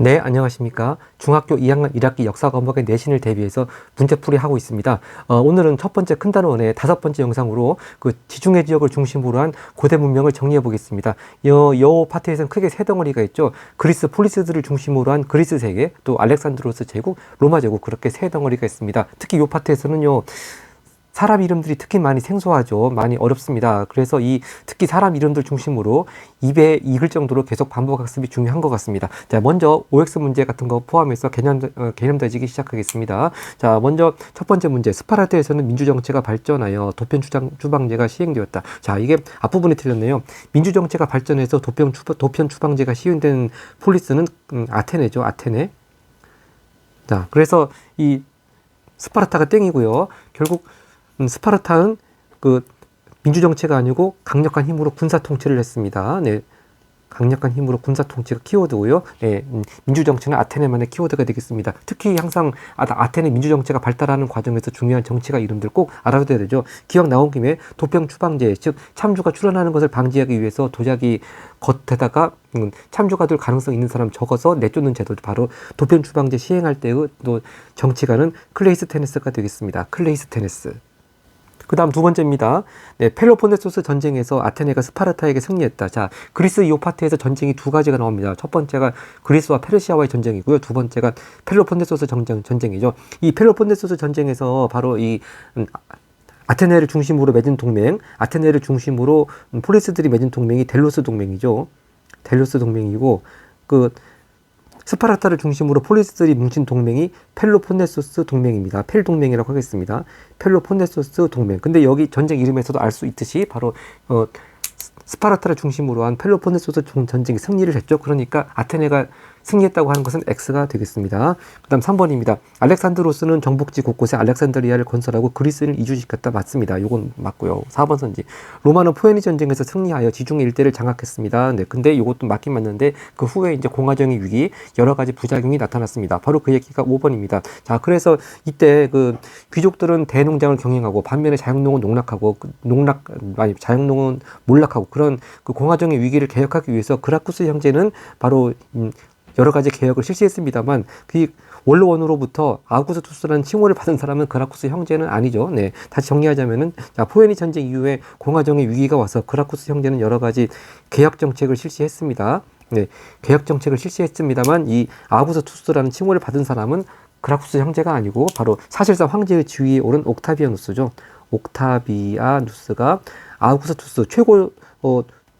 네, 안녕하십니까. 중학교 2학년 1학기 역사 과목의 내신을 대비해서 문제풀이 하고 있습니다. 오늘은 첫 번째 큰 단원의 다섯 번째 영상으로 그 지중해 지역을 중심으로 한 고대 문명을 정리해 보겠습니다. 요 파트에서는 크게 세 덩어리가 있죠. 그리스 폴리스들을 중심으로 한 그리스 세계, 또 알렉산드로스 제국, 로마 제국, 그렇게 세 덩어리가 있습니다. 특히 요 파트에서는요, 사람 이름들이 특히 많이 생소하죠. 많이 어렵습니다. 그래서 특히 사람 이름들 중심으로 입에 익을 정도로 계속 반복 학습이 중요한 것 같습니다. 자, 먼저 OX 문제 같은 거 포함해서 개념 다지기 시작하겠습니다. 자, 먼저 첫 번째 문제. 스파르타에서는 민주정치가 발전하여 도편 추방제가 시행되었다. 자, 이게 앞부분이 틀렸네요. 민주정치가 발전해서 도편 추방제가 시행된 폴리스는 아테네죠. 아테네. 자, 그래서 이 스파르타가 땡이고요. 결국 스파르타는 그 민주정치가 아니고 강력한 힘으로 군사 통치를 했습니다. 네. 강력한 힘으로 군사 통치가 키워드고요. 네. 민주정치는 아테네만의 키워드가 되겠습니다. 특히 항상 아테네 민주정치가 발달하는 과정에서 중요한 정치가 이름들 꼭 알아둬야 되죠. 기왕 나온 김에 도평 추방제, 즉 참주가 출현하는 것을 방지하기 위해서 도자기 겉에다가 참주가 될 가능성 있는 사람 적어서 내쫓는 제도, 바로 도평 추방제 시행할 때의 또 정치가는 클레이스테네스가 되겠습니다. 클레이스테네스. 그 다음 두 번째입니다. 네, 펠로폰네소스 전쟁에서 아테네가 스파르타에게 승리했다. 자, 그리스 이 파트에서 전쟁이 두 가지가 나옵니다. 첫 번째가 그리스와 페르시아와의 전쟁이고요. 두 번째가 펠로폰네소스 전쟁이죠. 이 펠로폰네소스 전쟁에서 바로 아테네를 중심으로 맺은 동맹, 아테네를 중심으로 폴리스들이 맺은 동맹이 델로스 동맹이죠. 델로스 동맹이고, 스파르타를 중심으로 폴리스들이 뭉친 동맹이 펠로폰네소스 동맹입니다. 펠 동맹이라고 하겠습니다. 펠로폰네소스 동맹. 근데 여기 전쟁 이름에서도 알 수 있듯이 바로 스파르타를 중심으로 한 펠로폰네소스 전쟁이 승리를 했죠. 그러니까 아테네가 승리했다고 하는 것은 X가 되겠습니다. 그 다음 3번입니다. 알렉산드로스는 정복지 곳곳에 알렉산드리아를 건설하고 그리스를 이주시켰다. 맞습니다. 이건 맞고요. 4번 선지. 로마는 포에니 전쟁에서 승리하여 지중해 일대를 장악했습니다. 네, 근데 이것도 맞긴 맞는데 그 후에 이제 공화정의 위기, 여러 가지 부작용이 나타났습니다. 바로 그 얘기가 5번입니다. 자, 그래서 이때 귀족들은 대농장을 경영하고 반면에 자영농은 자영농은 몰락하고 그런 공화정의 위기를 개혁하기 위해서 그라쿠스 형제는 바로 여러 가지 개혁을 실시했습니다만 그 원로원으로부터 아우구스투스라는 칭호를 받은 사람은 그라쿠스 형제는 아니죠. 네, 다시 정리하자면은 포에니 전쟁 이후에 공화정의 위기가 와서 그라쿠스 형제는 여러 가지 개혁 정책을 실시했습니다. 네, 개혁 정책을 실시했습니다만 이 아우구스투스라는 칭호를 받은 사람은 그라쿠스 형제가 아니고 바로 사실상 황제의 지위에 오른 옥타비아누스죠. 옥타비아누스가 아우구스투스 최고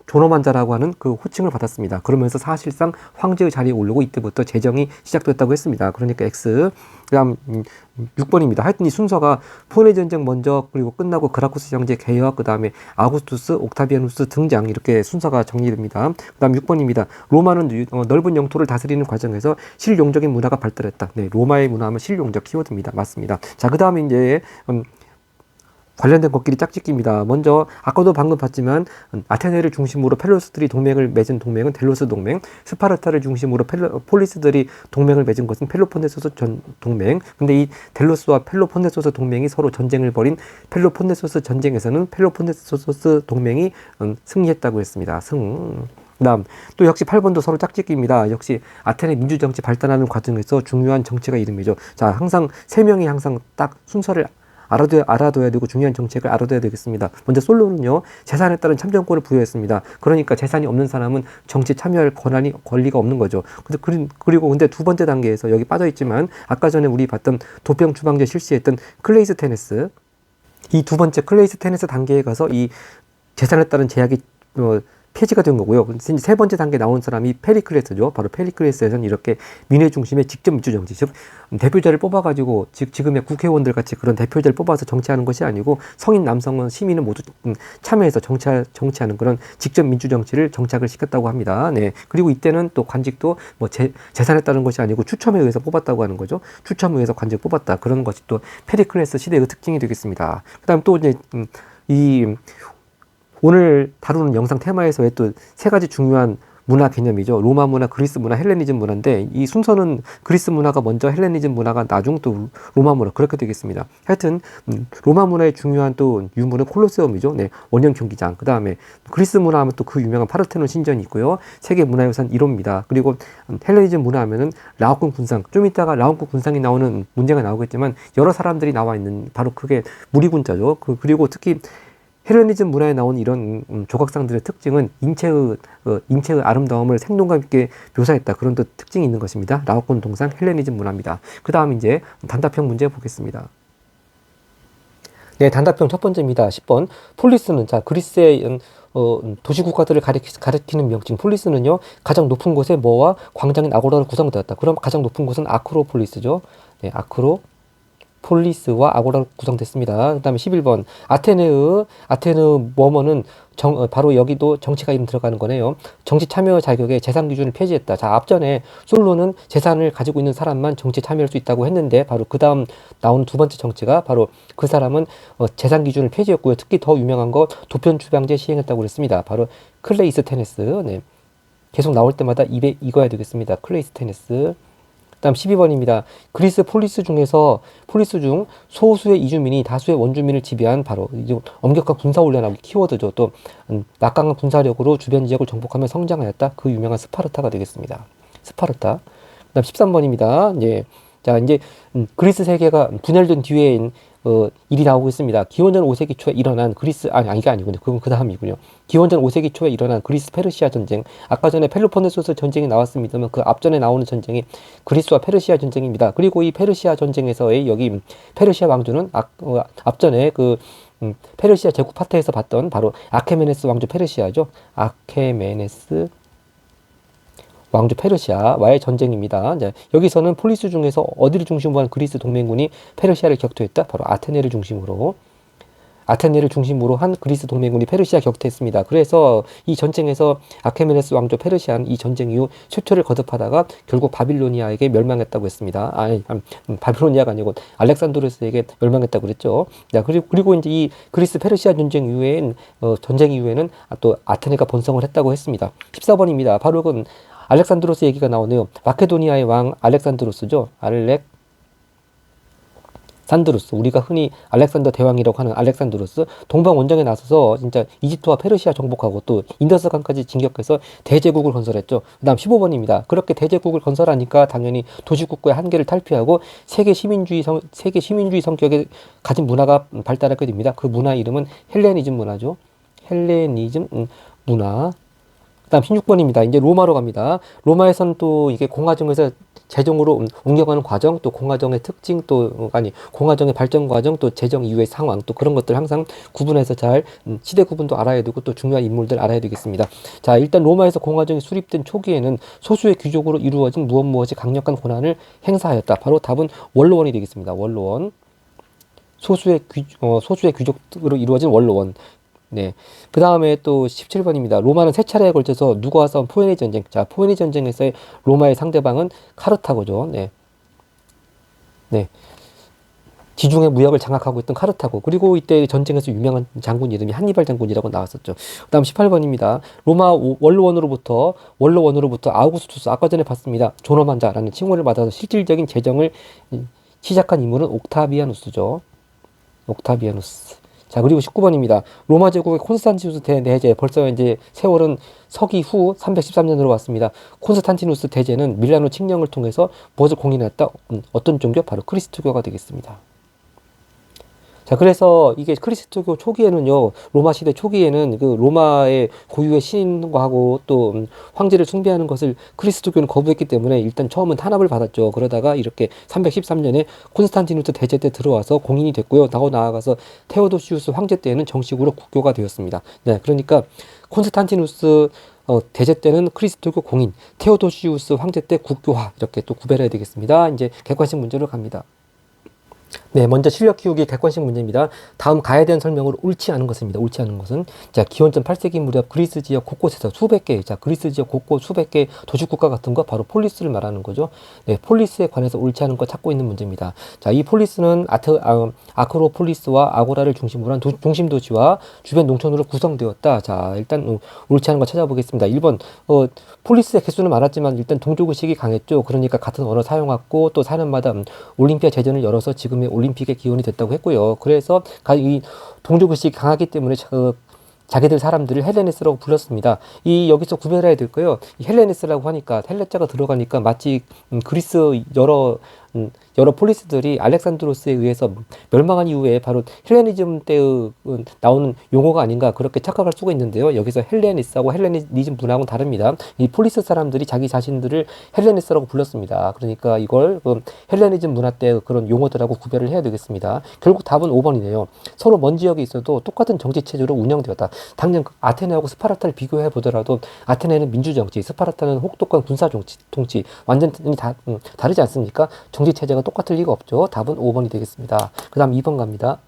존엄한 자라고 하는 그 호칭을 받았습니다. 그러면서 사실상 황제의 자리에 오르고 이때부터 재정이 시작됐다고 했습니다. 그러니까 X. 그 다음 6번입니다. 하여튼 이 순서가 포에니 전쟁 먼저, 그리고 끝나고 그라쿠스 형제 개혁, 그 다음에 아우구스투스, 옥타비아누스 등장, 이렇게 순서가 정리됩니다. 그 다음 6번입니다. 로마는 넓은 영토를 다스리는 과정에서 실용적인 문화가 발달했다. 네, 로마의 문화하면 실용적 키워드입니다. 맞습니다. 자, 그 다음에 이제 관련된 것끼리 짝짓기입니다. 먼저 아까도 방금 봤지만 아테네를 중심으로 펠로스들이 동맹을 맺은 동맹은 델로스 동맹, 스파르타를 중심으로 폴리스들이 동맹을 맺은 것은 펠로폰네소스 동맹. 근데 이 델로스와 펠로폰네소스 동맹이 서로 전쟁을 벌인 펠로폰네소스 전쟁에서는 펠로폰네소스 동맹이 승리했다고 했습니다. 그다음 또 역시 8번도 서로 짝짓기입니다. 역시 아테네 민주정치 발달하는 과정에서 중요한 정치가 이름이죠. 자, 항상 세 명이 항상 딱 순서를 알아둬야 되고 중요한 정책을 알아둬야 되겠습니다. 먼저 솔로는요, 재산에 따른 참정권을 부여했습니다. 그러니까 재산이 없는 사람은 정치 참여할 권리가 없는 거죠. 그리고 두 번째 단계에서 여기 빠져있지만 아까 전에 우리 봤던 도평 추방제 실시했던 클레이스테네스, 이 두 번째 클레이스테네스 단계에 가서 이 재산에 따른 제약이 폐지가 된 거고요. 세 번째 단계 나온 사람이 페리클레스죠. 바로 페리클레스에서는 이렇게 민회 중심의 직접 민주 정치, 즉 대표자를 뽑아가지고 지금의 국회의원들 같이 그런 대표자를 뽑아서 정치하는 것이 아니고 성인 남성은 시민은 모두 참여해서 정치하는 그런 직접 민주 정치를 정착을 시켰다고 합니다. 네. 그리고 이때는 또 관직도 재산에 따른 것이 아니고 추첨에 의해서 뽑았다고 하는 거죠. 추첨에 의해서 관직 뽑았다. 그런 것이 또 페리클레스 시대의 특징이 되겠습니다. 그다음 또 이제 오늘 다루는 영상 테마에서의 또 세 가지 중요한 문화 개념이죠. 로마 문화, 그리스 문화, 헬레니즘 문화인데 이 순서는 그리스 문화가 먼저 헬레니즘 문화가 나중 또 로마 문화 그렇게 되겠습니다. 하여튼 로마 문화의 중요한 또 유물은 콜로세움이죠. 네, 원형 경기장. 그 다음에 그리스 문화 하면 또 그 유명한 파르테논 신전이 있고요. 세계 문화유산 1호입니다. 그리고 헬레니즘 문화 하면은 라오콘 군상. 좀 이따가 라오콘 군상이 나오는 문제가 나오겠지만 여러 사람들이 나와 있는 바로 그게 무리군자죠. 그리고 특히 헬레니즘 문화에 나온 이런 조각상들의 특징은 인체의 아름다움을 생동감 있게 묘사했다. 그런 또 특징이 있는 것입니다. 라오콘 동상 헬레니즘 문화입니다. 그 다음 이제 단답형 문제 보겠습니다. 네, 단답형 첫 번째입니다. 10번. 폴리스는, 자, 그리스의 도시국가들을 가리키는 명칭 폴리스는요, 가장 높은 곳에 뭐와 광장인 아고라로 구성되었다. 그럼 가장 높은 곳은 아크로폴리스죠. 네, 폴리스와 아고라로 구성됐습니다. 그 다음에 11번. 아테네의 뭐뭐는 바로 여기도 정치가 이름 들어가는 거네요. 정치 참여 자격의 재산 기준을 폐지했다. 자, 앞전에 솔로는 재산을 가지고 있는 사람만 정치 참여할 수 있다고 했는데 바로 그 다음 나오는 두 번째 정치가 바로 그 사람은 재산 기준을 폐지했고요. 특히 더 유명한 거 도편 추방제 시행했다고 그랬습니다. 바로 클레이스테네스. 네. 계속 나올 때마다 입에 익어야 되겠습니다. 클레이스테네스. 다음 12번입니다. 그리스 폴리스 중 소수의 이주민이 다수의 원주민을 지배한 바로 엄격한 군사훈련하고 키워드죠. 또 막강한 군사력으로 주변 지역을 정복하며 성장하였다. 그 유명한 스파르타가 되겠습니다. 스파르타. 그다음 13번입니다. 예. 자, 이제 그리스 세계가 분열된 뒤에 일이 나오고 있습니다. 기원전 5세기 초에 일어난 이게 아니군요. 그건 그 다음이군요. 기원전 5세기 초에 일어난 그리스 페르시아 전쟁. 아까 전에 펠로폰네소스 전쟁이 나왔습니다만 그 앞전에 나오는 전쟁이 그리스와 페르시아 전쟁입니다. 그리고 이 페르시아 전쟁에서의 여기 페르시아 왕조는 앞전에 페르시아 제국 파트에서 봤던 바로 아케메네스 왕조 페르시아죠. 아케메네스 왕조 페르시아와의 전쟁입니다. 이제 여기서는 폴리스 중에서 어디를 중심으로 한 그리스 동맹군이 페르시아를 격퇴했다? 바로 아테네를 중심으로 한 그리스 동맹군이 페르시아 격퇴했습니다. 그래서 이 전쟁에서 아케메네스 왕조 페르시아는 이 전쟁 이후 쇠퇴를 거듭하다가 결국 바빌로니아에게 멸망했다고 했습니다. 바빌로니아가 아니고 알렉산드로스에게 멸망했다고 그랬죠. 자, 그리고 이제 이 그리스 페르시아 전쟁 이후에는 또 아테네가 번성을 했다고 했습니다. 14번입니다. 바로 그 알렉산드로스 얘기가 나오네요. 마케도니아의 왕 알렉산드로스죠. 산드로스, 우리가 흔히 알렉산더 대왕이라고 하는 알렉산드로스, 동방 원정에 나서서 진짜 이집트와 페르시아 정복하고 또 인더스강까지 진격해서 대제국을 건설했죠. 그 다음 15번입니다. 그렇게 대제국을 건설하니까 당연히 도시국가의 한계를 탈피하고 세계 시민주의 성격을 가진 문화가 발달하게 됩니다. 그 문화 이름은 헬레니즘 문화죠. 헬레니즘 문화. 그 다음 16번입니다. 이제 로마로 갑니다. 로마에서는 또 이게 공화정에서 제정으로 옮겨가는 과정, 또 공화정의 특징, 공화정의 발전 과정, 또 제정 이후의 상황, 또 그런 것들 항상 구분해서 잘 시대 구분도 알아야 되고 또 중요한 인물들 알아야 되겠습니다. 자, 일단 로마에서 공화정이 수립된 초기에는 소수의 귀족으로 이루어진 무엇이 강력한 권한을 행사하였다. 바로 답은 원로원이 되겠습니다. 원로원. 소수의 귀족으로 이루어진 원로원. 네. 그 다음에 또 17번입니다. 로마는 세 차례에 걸쳐서 누구와 싸운 포에니 전쟁. 자, 포에니 전쟁에서의 로마의 상대방은 카르타고죠. 네. 지중해 무역을 장악하고 있던 카르타고. 그리고 이때 전쟁에서 유명한 장군 이름이 한니발 장군이라고 나왔었죠. 그 다음 18번입니다. 로마 원로원으로부터 아우구스투스, 아까 전에 봤습니다. 존엄한 자라는 칭호를 받아서 실질적인 제정을 시작한 인물은 옥타비아누스죠. 옥타비아누스. 자, 그리고 19번입니다. 로마 제국의 콘스탄티누스 대제, 벌써 이제 세월은 서기 후 313년으로 왔습니다. 콘스탄티누스 대제는 밀라노 칙령을 통해서 무엇을 공인했다? 어떤 종교? 바로 그리스도교가 되겠습니다. 자, 그래서 이게 그리스도교 초기에는요, 로마 시대 초기에는 그 로마의 고유의 신과하고 또 황제를 숭배하는 것을 그리스도교는 거부했기 때문에 일단 처음은 탄압을 받았죠. 그러다가 이렇게 313년에 콘스탄티누스 대제 때 들어와서 공인이 됐고요. 더 나아가서 테오도시우스 황제 때에는 정식으로 국교가 되었습니다. 네, 그러니까 콘스탄티누스 대제 때는 그리스도교 공인, 테오도시우스 황제 때 국교화, 이렇게 또 구별해야 되겠습니다. 이제 객관식 문제로 갑니다. 네, 먼저 실력 키우기 객관식 문제입니다. 다음 가에 대한 설명으로 옳지 않은 것입니다. 옳지 않은 것은 자, 기원전 8세기 무렵 그리스 지역 곳곳에서 수백 개, 자, 그리스 지역 곳곳 수백 개 도시국가 같은 거 바로 폴리스를 말하는 거죠. 네, 폴리스에 관해서 옳지 않은 거 찾고 있는 문제입니다. 자, 이 폴리스는 아크로폴리스와 아고라를 중심으로 한 중심 도시와 주변 농촌으로 구성되었다. 자, 일단 옳지 않은 거 찾아보겠습니다. 1번 폴리스의 개수는 많았지만 일단 동족의식이 강했죠. 그러니까 같은 언어 사용했고 또 사람마다 올림피아 제전을 열어서 지금의 올림픽의 기원이 됐다고 했고요. 그래서 이 동족의식이 강하기 때문에 자기들 사람들을 헬레네스라고 불렀습니다. 이 여기서 구별해야 될 거요. 이 헬레네스라고 하니까 헬레자가 들어가니까 마치 그리스 여러 폴리스들이 알렉산드로스에 의해서 멸망한 이후에 바로 헬레니즘 때의 나오는 용어가 아닌가 그렇게 착각할 수가 있는데요. 여기서 헬레니스하고 헬레니즘 문화하고는 다릅니다. 이 폴리스 사람들이 자기 자신들을 헬레니스라고 불렀습니다. 그러니까 이걸 헬레니즘 문화 때 그런 용어들하고 구별을 해야 되겠습니다. 결국 답은 5번이네요. 서로 먼 지역에 있어도 똑같은 정치 체제로 운영되었다. 당장 아테네하고 스파르타를 비교해 보더라도 아테네는 민주정치, 스파르타는 혹독한 군사 통치 완전히 다르지 않습니까? 정치 체제가 똑같을 리가 없죠. 답은 5번이 되겠습니다. 그 다음 2번 갑니다.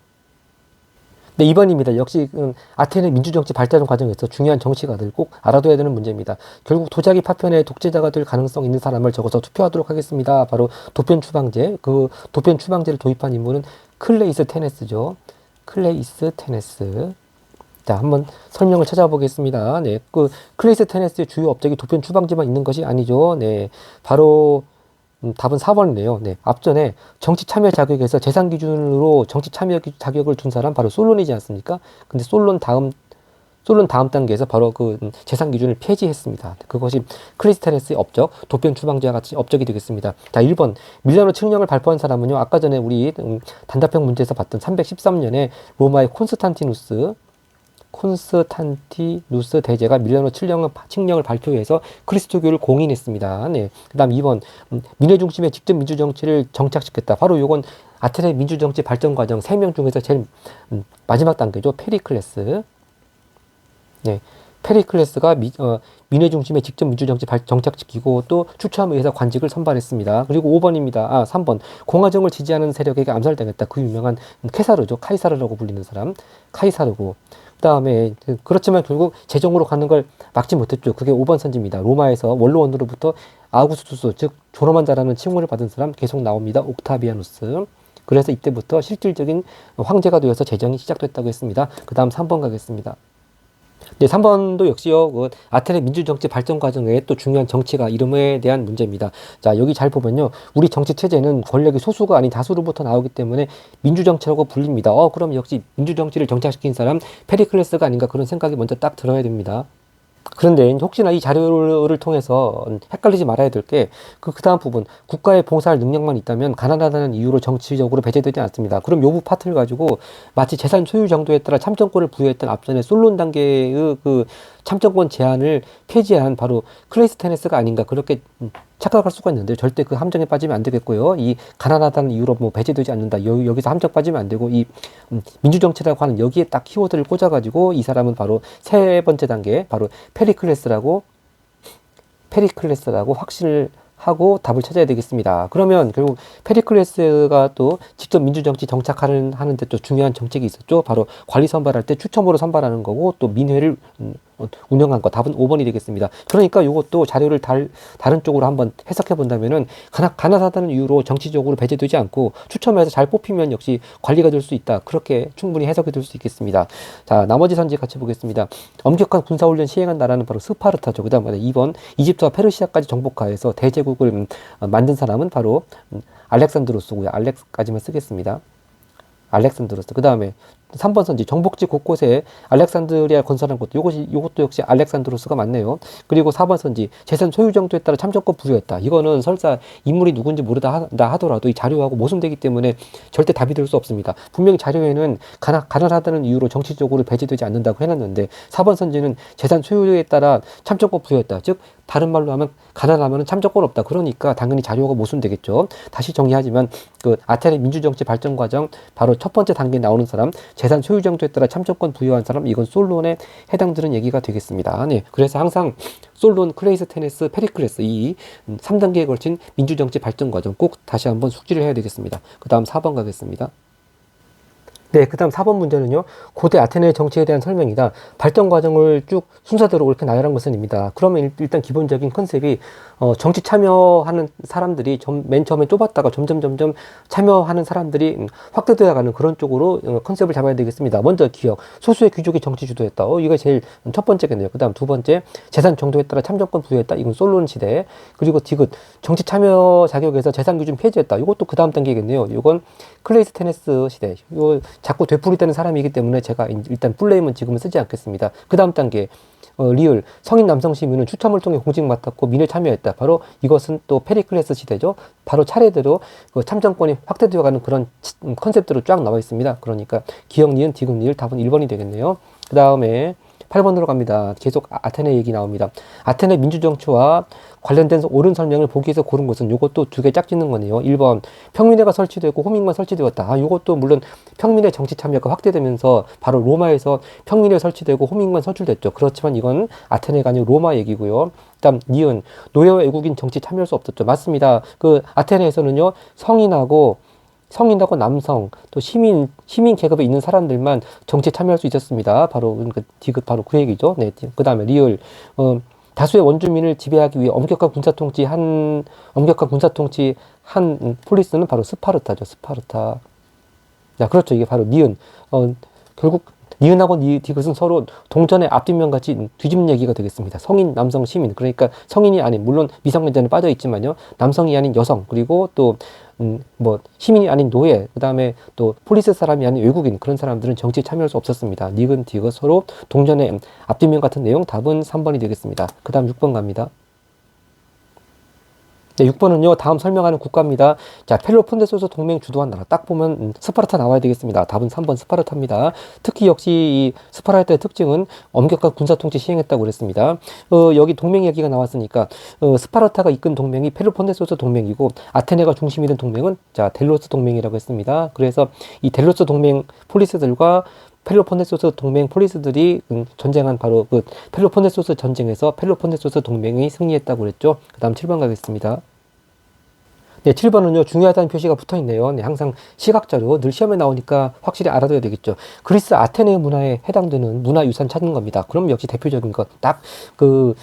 네, 2번입니다. 역시 아테네 민주정치 발전 과정에서 중요한 정치가들 꼭 알아둬야 되는 문제입니다. 결국 도자기 파편의 독재자가 될 가능성 있는 사람을 적어서 투표하도록 하겠습니다. 바로 도편 추방제. 그 도편 추방제를 도입한 인물은 클레이스 테네스죠. 클레이스 테네스. 자, 한번 설명을 찾아보겠습니다. 네, 클레이스 테네스의 주요 업적이 도편 추방제만 있는 것이 아니죠. 네, 바로 답은 4번이네요. 네, 앞전에 정치 참여 자격에서 재산 기준으로 정치 참여 자격을 둔 사람 바로 솔론이지 않습니까? 근데 솔론 다음 단계에서 바로 재산 기준을 폐지했습니다. 그것이 클리스테네스의 업적, 도편 추방제와 같이 업적이 되겠습니다. 자, 1번 밀라노 칙령을 발표한 사람은요. 아까 전에 우리 단답형 문제에서 봤던 313년에 로마의 콘스탄티누스 대제가 밀라노 칙령을 발표해서 그리스도교를 공인했습니다. 네. 그 다음 2번 민회 중심의 직접 민주정치를 정착시켰다. 바로 요건 아테네 민주정치 발전 과정 3명 중에서 제일 마지막 단계죠. 페리클레스. 네. 페리클레스가 민회 중심의 직접 민주정치 정착시키고 또 추첨에 의해서 관직을 선발했습니다. 그리고 5번입니다. 3번 공화정을 지지하는 세력에게 암살당했다. 그 유명한 케사르죠. 카이사르라고 불리는 사람. 카이사르고 그 다음에 그렇지만 결국 제정으로 가는 걸 막지 못했죠. 그게 5번 선지입니다. 로마에서 원로원으로부터 아우구스투스 즉 존엄한 자라는 칭호를 받은 사람 계속 나옵니다. 옥타비아누스. 그래서 이때부터 실질적인 황제가 되어서 제정이 시작됐다고 했습니다. 그 다음 3번 가겠습니다. 네, 3번도 역시요, 아테네 민주정치 발전 과정에 또 중요한 정치가 이름에 대한 문제입니다. 자, 여기 잘 보면요. 우리 정치 체제는 권력이 소수가 아닌 다수로부터 나오기 때문에 민주정치라고 불립니다. 그럼 역시 민주정치를 정착시킨 사람 페리클레스가 아닌가 그런 생각이 먼저 딱 들어야 됩니다. 그런데 혹시나 이 자료를 통해서 헷갈리지 말아야 될 게 그 다음 부분 국가에 봉사할 능력만 있다면 가난하다는 이유로 정치적으로 배제되지 않습니다. 그럼 요 파트를 가지고 마치 재산 소유 정도에 따라 참정권을 부여했던 앞전에 솔론 단계의 참정권 제한을 폐지한 바로 클레이스테네스가 아닌가 그렇게 착각할 수가 있는데 절대 그 함정에 빠지면 안 되겠고요. 이 가난하다는 이유로 배제되지 않는다. 여기서 함정 빠지면 안 되고 이 민주정치라고 하는 여기에 딱 키워드를 꽂아가지고 이 사람은 바로 세 번째 단계 바로 페리클레스라고 확신을 하고 답을 찾아야 되겠습니다. 그러면 결국 페리클레스가 또 직접 민주정치 하는데 또 중요한 정책이 있었죠. 바로 관리 선발할 때 추첨으로 선발하는 거고 또 민회를 운영한 거. 답은 5번이 되겠습니다. 그러니까 이것도 자료를 다른 쪽으로 한번 해석해 본다면은 가난하다는 이유로 정치적으로 배제되지 않고 추첨해서 잘 뽑히면 역시 관리가 될 수 있다. 그렇게 충분히 해석이 될 수 있겠습니다. 자, 나머지 선지 같이 보겠습니다. 엄격한 군사훈련 시행한 나라는 바로 스파르타죠. 그 다음 2번 이집트와 페르시아까지 정복하여서 대제국을 만든 사람은 바로 알렉산드로스고요. 알렉스까지만 쓰겠습니다. 알렉산드로스. 그 다음에 3번 선지 정복지 곳곳에 알렉산드리아 건설한 것도 이것도 역시 알렉산드로스가 맞네요. 그리고 4번 선지 재산 소유 정도에 따라 참정권 부여했다. 이거는 설사 인물이 누군지 모르다 하더라도 이 자료하고 모순되기 때문에 절대 답이 될 수 없습니다. 분명히 자료에는 가난하다는 이유로 정치적으로 배제되지 않는다고 해놨는데 4번 선지는 재산 소유에 따라 참정권 부여했다. 즉 다른 말로 하면 가난하면 참정권 없다. 그러니까 당연히 자료가 모순되겠죠. 다시 정리하지만 아테네 민주정치 발전 과정 바로 첫 번째 단계에 나오는 사람 재산 소유 정도에 따라 참정권 부여한 사람, 이건 솔론에 해당되는 얘기가 되겠습니다. 네, 그래서 항상 솔론, 클레이스테네스, 페리클레스 이 3단계에 걸친 민주정치 발전 과정 꼭 다시 한번 숙지를 해야 되겠습니다. 그 다음 4번 가겠습니다. 네, 그 다음 4번 문제는요, 고대 아테네의 정치에 대한 설명이다. 발전 과정을 쭉 순서대로 이렇게 나열한 것은 입니다. 그러면 일단 기본적인 컨셉이, 정치 참여하는 사람들이 맨 처음에 좁았다가 점점 참여하는 사람들이 확대되어 가는 그런 쪽으로 컨셉을 잡아야 되겠습니다. 먼저 기억, 소수의 귀족이 정치 주도했다. 이거 제일 첫 번째겠네요. 그 다음 두 번째, 재산 정도에 따라 참정권 부여했다. 이건 솔론 시대. 그리고 디귿, 정치 참여 자격에서 재산 기준 폐지했다. 이것도 그 다음 단계겠네요. 이건 클레이스테네스 시대. 요 자꾸 되풀이되는 사람이기 때문에 제가 일단 풀네임은 지금은 쓰지 않겠습니다. 그 다음 단계, 리을, 성인 남성 시민은 추첨을 통해 공직 맡았고 민에 참여했다. 바로 이것은 또 페리클레스 시대죠. 바로 차례대로 그 참정권이 확대되어가는 그런 컨셉대로 쫙 나와 있습니다. 그러니까 기역, 니은, 디귿, 리을 답은 1번이 되겠네요. 그 다음에 8번으로 갑니다. 계속 아테네 얘기 나옵니다. 아테네 민주정치와 관련된 옳은 설명을 보기에서 고른 것은 요것도 두 개 짝짓는 거네요. 1번 평민회가 설치되고 호민관 설치되었다. 요것도 물론 평민의 정치 참여가 확대되면서 바로 로마에서 평민회 설치되고 호민관 선출됐죠. 그렇지만 이건 아테네가 아니고 로마 얘기고요. 그다음 니은, 노예와 외국인 정치 참여할 수 없었죠. 맞습니다. 그 아테네에서는요, 성인하고 남성, 또 시민 계급에 있는 사람들만 정치에 참여할 수 있었습니다. 바로, 그 디귿, 바로 그 얘기죠. 네. 그 다음에 리을, 다수의 원주민을 지배하기 위해 엄격한 군사 통치 한 폴리스는 바로 스파르타죠. 스파르타. 자, 그렇죠. 이게 바로 니은. 결국, 니은하고 디귿은 서로 동전의 앞뒷면 같이 뒤집는 얘기가 되겠습니다. 성인, 남성, 시민. 그러니까 성인이 아닌, 물론 미성년자는 빠져 있지만요. 남성이 아닌 여성, 그리고 또, 시민이 아닌 노예, 그 다음에 또 폴리스 사람이 아닌 외국인, 그런 사람들은 정치에 참여할 수 없었습니다. 니은, 디귿 서로 동전의 앞뒷면 같은 내용, 답은 3번이 되겠습니다. 그 다음 6번 갑니다. 네, 6번은요, 다음 설명하는 국가입니다. 자, 펠로폰네소스 동맹 주도한 나라. 딱 보면 스파르타 나와야 되겠습니다. 답은 3번 스파르타입니다. 특히 역시 이 스파르타의 특징은 엄격한 군사 통치 시행했다고 그랬습니다. 여기 동맹 얘기가 나왔으니까, 스파르타가 이끈 동맹이 펠로폰네소스 동맹이고, 아테네가 중심이 된 동맹은, 자, 델로스 동맹이라고 했습니다. 그래서 이 델로스 동맹 폴리스들과 펠로폰네소스 동맹 폴리스들이 전쟁한 바로 그 펠로폰네소스 전쟁에서 펠로폰네소스 동맹이 승리했다고 그랬죠. 그 다음 7번 가겠습니다. 네, 7번은요, 중요하다는 표시가 붙어 있네요. 네, 항상 시각자료, 늘 시험에 나오니까 확실히 알아둬야 되겠죠. 그리스 아테네 문화에 해당되는 문화유산 찾는 겁니다. 그럼 역시 대표적인 것, 딱 그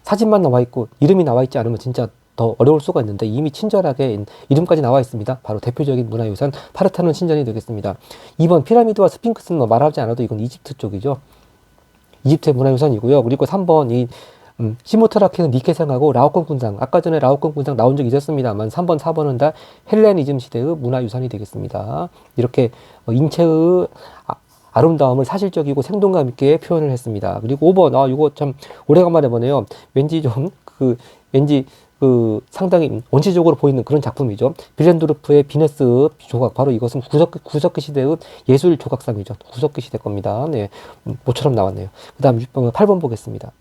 사진만 나와 있고 이름이 나와 있지 않으면 진짜 더 어려울 수가 있는데 이미 친절하게 이름까지 나와 있습니다. 바로 대표적인 문화유산 파르테논 신전이 되겠습니다. 2번 피라미드와 스핑크스는 말하지 않아도 이건 이집트 쪽이죠. 이집트의 문화유산이고요. 그리고 3번 이 시모트라케는 니케상하고 라오콘 군상, 아까 전에 라오콘 군상 나온 적이 있었습니다만 3번, 4번은 다 헬레니즘 시대의 문화유산이 되겠습니다. 이렇게 인체의 아름다움을 사실적이고 생동감 있게 표현을 했습니다. 그리고 5번, 이거 참 오래간만에 보네요. 왠지 상당히 원시적으로 보이는 그런 작품이죠. 빌렌도르프의 비네스 조각, 바로 이것은 구석기 시대의 예술 조각상이죠. 구석기 시대 겁니다. 네, 모처럼 나왔네요. 그 다음 8번 보겠습니다.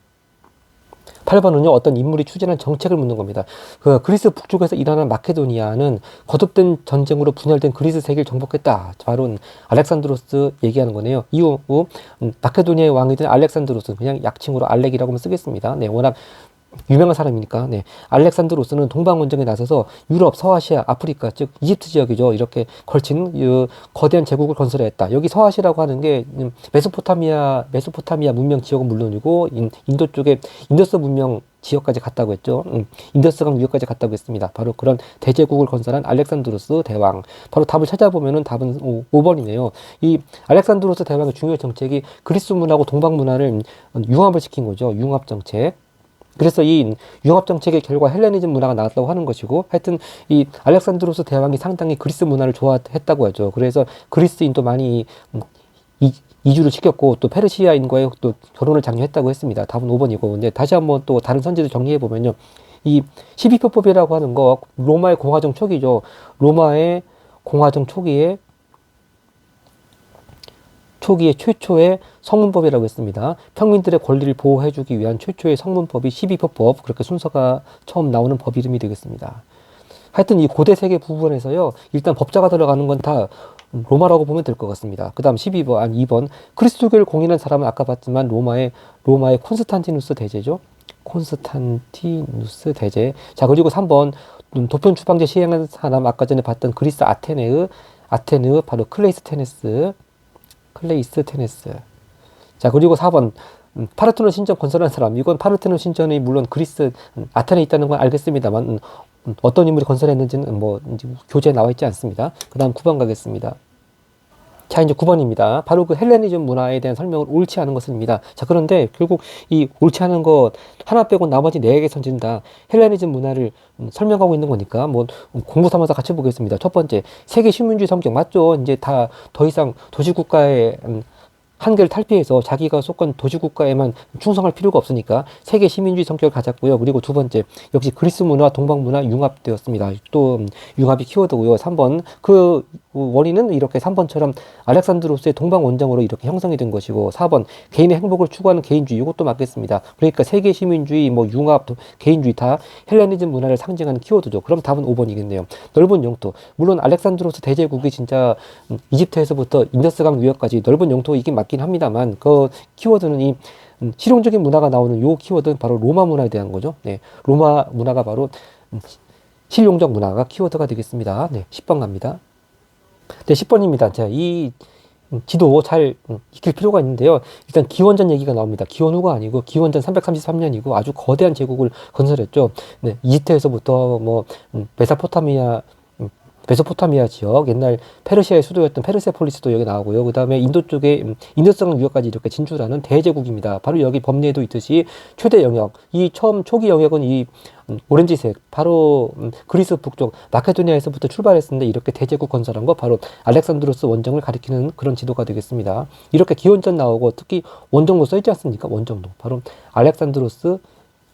8번은요, 어떤 인물이 추진한 정책을 묻는 겁니다. 그 그리스 북쪽에서 일어난 마케도니아는 거듭된 전쟁으로 분열된 그리스 세계를 정복했다. 바로 알렉산드로스 얘기하는 거네요. 이후 마케도니아의 왕이 된 알렉산드로스, 그냥 약칭으로 알렉이라고 쓰겠습니다. 네, 워낙 유명한 사람이니까. 네. 알렉산드로스는 동방원정에 나서서 유럽, 서아시아, 아프리카, 즉 이집트 지역이죠. 이렇게 걸친 거대한 제국을 건설했다. 여기 서아시아라고 하는 게 메소포타미아 문명 지역은 물론이고 인도 쪽에 인더스 문명 지역까지 갔다고 했죠. 인더스강 위역까지 갔다고 했습니다. 바로 그런 대제국을 건설한 알렉산드로스 대왕. 바로 답을 찾아보면은 답은 5번이네요. 이 알렉산드로스 대왕의 중요한 정책이 그리스 문화하고 동방 문화를 융합을 시킨 거죠. 융합 정책. 그래서 이 융합 정책의 결과 헬레니즘 문화가 나왔다고 하는 것이고, 하여튼 이 알렉산드로스 대왕이 상당히 그리스 문화를 좋아했다고 하죠. 그래서 그리스인도 많이 이주를 시켰고, 또 페르시아인과의 또 결혼을 장려했다고 했습니다. 답은 5번이고, 근데 다시 한번 또 다른 선지들 정리해 보면요, 이 12표법이라고 하는 거 로마의 공화정 초기죠. 로마의 공화정 초기에 최초의 성문법이라고 했습니다. 평민들의 권리를 보호해주기 위한 최초의 성문법이 12표법, 그렇게 순서가 처음 나오는 법 이름이 되겠습니다. 하여튼 이 고대 세계 부분에서요, 일단 법자가 들어가는 건 다 로마라고 보면 될 것 같습니다. 그 다음 2번. 그리스도교를 공인한 사람은 아까 봤지만 로마의 콘스탄티누스 대제죠. 콘스탄티누스 대제. 자, 그리고 3번. 도편 추방제 시행한 사람, 아까 전에 봤던 그리스 아테네, 바로 클레이스테네스. 자, 그리고 4번. 파르테논 신전 건설한 사람. 이건 파르테논 신전이 물론 그리스 아테네에 있다는 건 알겠습니다만 어떤 인물이 건설했는지는 뭐 교재에 나와 있지 않습니다. 그 다음 9번 가겠습니다. 자, 이제 9번입니다. 바로 그 헬레니즘 문화에 대한 설명을 옳지 않은 것입니다. 자, 그런데 결국 이 옳지 않은 것 하나 빼고 나머지 4개 선지는 다 헬레니즘 문화를 설명하고 있는 거니까 뭐 공부 삼아서 같이 보겠습니다. 첫 번째, 세계 식민주의 성격 맞죠? 이제 다 더 이상 도시국가의 한계를 탈피해서 자기가 속한 도시국가에만 충성할 필요가 없으니까 세계 시민주의 성격을 가졌고요. 그리고 두 번째, 역시 그리스 문화, 동방 문화 융합되었습니다. 또 융합이 키워드고요. 3번, 그 원인은 이렇게 3번처럼 알렉산드로스의 동방 원정으로 이렇게 형성이 된 것이고, 4번, 개인의 행복을 추구하는 개인주의, 이것도 맞겠습니다. 그러니까 세계 시민주의, 뭐 융합, 개인주의 다 헬레니즘 문화를 상징하는 키워드죠. 그럼 답은 5번이겠네요. 넓은 영토, 물론 알렉산드로스 대제국이 진짜 이집트에서부터 인더스강 유역까지 넓은 영토이긴 맞긴 합니다만, 그 키워드는 이 실용적인 문화가 나오는 요 키워드는 바로 로마 문화에 대한 거죠. 네, 로마 문화가 바로 실용적 문화가 키워드가 되겠습니다. 네, 10번 갑니다. 네, 10번입니다. 자, 이 지도 잘 익힐 필요가 있는데요. 일단 기원전 얘기가 나옵니다. 기원후가 아니고 기원전 333년이고 아주 거대한 제국을 건설했죠. 네, 이집트에서부터 뭐 메소포타미아 지역, 옛날 페르시아의 수도였던 페르세폴리스도 여기 나오고요. 그 다음에 인도 쪽에 인도성 유역까지 이렇게 진출하는 대제국입니다. 바로 여기 법례에도 있듯이 최대 영역, 이 처음 초기 영역은 이 오렌지색, 바로 그리스 북쪽 마케도니아에서부터 출발했는데 이렇게 대제국 건설한 거 바로 알렉산드로스 원정을 가리키는 그런 지도가 되겠습니다. 이렇게 기원전 나오고 특히 원정도 써있지 않습니까? 원정도 바로 알렉산드로스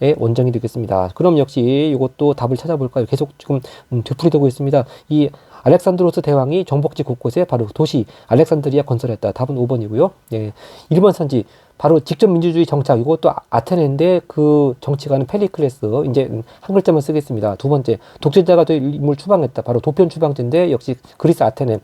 의 원정이 되겠습니다. 그럼 역시 이것도 답을 찾아볼까요? 계속 지금 되풀이되고 있습니다. 이 알렉산드로스 대왕이 정복지 곳곳에 바로 도시 알렉산드리아 건설했다. 답은 5번이고요. 예, 1번 선지 바로 직접 민주주의 정착, 이것도 아테네인데 그 정치가는 페리클레스, 이제 한 글자만 쓰겠습니다. 두 번째, 독재자가 될 인물 추방했다. 바로 도편 추방제인데 역시 그리스 아테네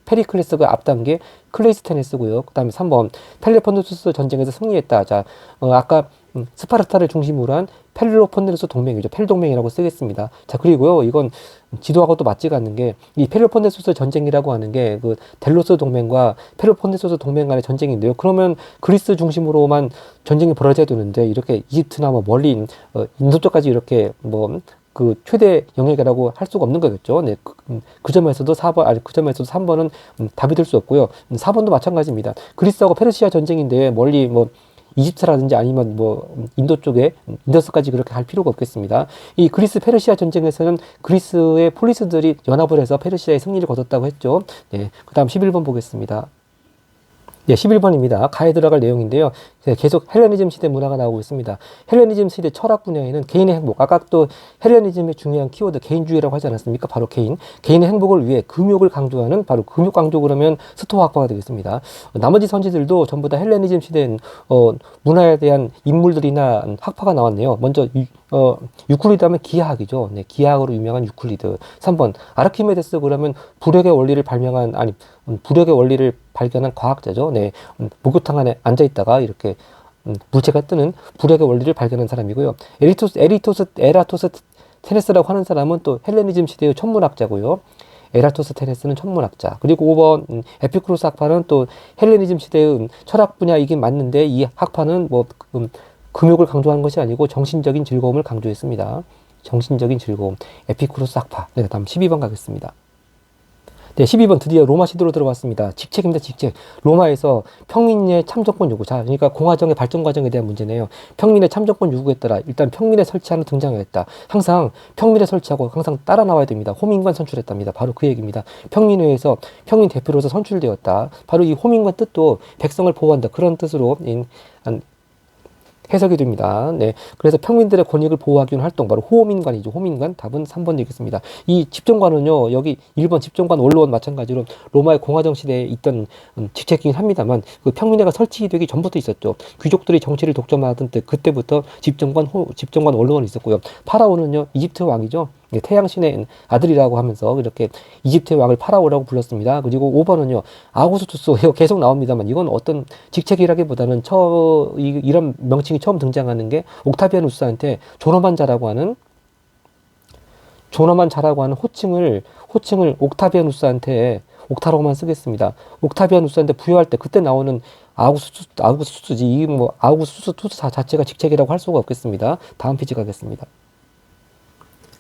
페리클레스가 앞단계 클레이스테네스고요. 그 다음에 3번 펠로폰네소스 전쟁에서 승리했다. 자, 아까 스파르타를 중심으로 한 펠로폰네소스 동맹이죠. 펠동맹이라고 쓰겠습니다. 자, 그리고요, 이건 지도하고도 맞지가 않는 게, 이 펠로폰네소스 전쟁이라고 하는 게 그 델로스 동맹과 펠로폰네소스 동맹 간의 전쟁인데요. 그러면 그리스 중심으로만 전쟁이 벌어져야 되는데 이렇게 이집트나 뭐 멀리 인도 쪽까지 이렇게 뭐 그 최대 영역이라고 할 수가 없는 거겠죠. 네, 그 점에서도 3번은 답이 될 수 없고요. 4번도 마찬가지입니다. 그리스하고 페르시아 전쟁인데 멀리 뭐 이집트라든지 아니면 뭐 인도 쪽에 인더스까지 그렇게 갈 필요가 없겠습니다. 이 그리스 페르시아 전쟁에서는 그리스의 폴리스들이 연합을 해서 페르시아의 승리를 거뒀다고 했죠. 네, 그다음 11번 보겠습니다. 네, 11번입니다. 가에 들어갈 내용인데요. 계속 헬레니즘 시대 문화가 나오고 있습니다. 헬레니즘 시대 철학 분야에는 개인의 행복, 아까 또 헬레니즘의 중요한 키워드 개인주의라고 하지 않았습니까? 바로 개인의 행복을 위해 금욕을 강조하는, 바로 금욕 강조 그러면 스토아학파가 되겠습니다. 나머지 선지들도 전부 다 헬레니즘 시대 문화에 대한 인물들이나 학파가 나왔네요. 먼저 유클리드 하면 기하학이죠. 네, 기하학으로 유명한 유클리드. 3번 아르키메데스, 그러면 불역의 원리를 발견한 과학자죠. 네, 목욕탕 안에 앉아 있다가 이렇게 물체가 뜨는 불역의 원리를 발견한 사람이고요. 에라토스테네스라고 하는 사람은 또 헬레니즘 시대의 천문학자고요. 에라토스테네스는 천문학자. 그리고 5번 에피쿠로스 학파는 또 헬레니즘 시대의 철학 분야이긴 맞는데 이 학파는 뭐 금욕을 강조하는 것이 아니고 정신적인 즐거움을 강조했습니다. 정신적인 즐거움. 에피쿠로스 학파. 네, 다음 12번 가겠습니다. 네, 12번 드디어 로마 시도로 들어왔습니다. 직책입니다, 직책. 로마에서 평민의 참정권 요구. 자, 그러니까 공화정의 발전 과정에 대한 문제네요. 평민의 참정권 요구에 따라 일단 평민의 설치하는 등장했다. 항상 평민의 설치하고 항상 따라 나와야 됩니다. 호민관 선출했답니다. 바로 그 얘기입니다. 평민회에서 평민 대표로서 선출되었다. 바로 이 호민관 뜻도 백성을 보호한다. 그런 뜻으로 해석이 됩니다. 네. 그래서 평민들의 권익을 보호하기 위한 활동, 바로 호민관이죠. 호민관. 답은 3번 되겠습니다. 이 집정관은요, 여기 1번 집정관 원로원 마찬가지로 로마의 공화정 시대에 있던 직책이긴 합니다만, 그 평민회가 설치되기 전부터 있었죠. 귀족들이 정치를 독점하던 때, 그때부터 집정관 원로원이 있었고요. 파라오는요, 이집트 왕이죠. 태양신의 아들이라고 하면서 이렇게 이집트의 왕을 파라오라고 불렀습니다. 그리고 5번은요, 아우구스투스. 이거 계속 나옵니다만 이건 어떤 직책이라기보다는 이런 명칭이 처음 등장하는 게 옥타비아누스한테 존엄한 자라고 하는 호칭을 옥타비아누스한테 옥타로만 쓰겠습니다. 옥타비아누스한테 부여할 때 그때 나오는 아우구스투스지, 이 뭐 아우구스투스 자체가 직책이라고 할 수가 없겠습니다. 다음 페이지 가겠습니다.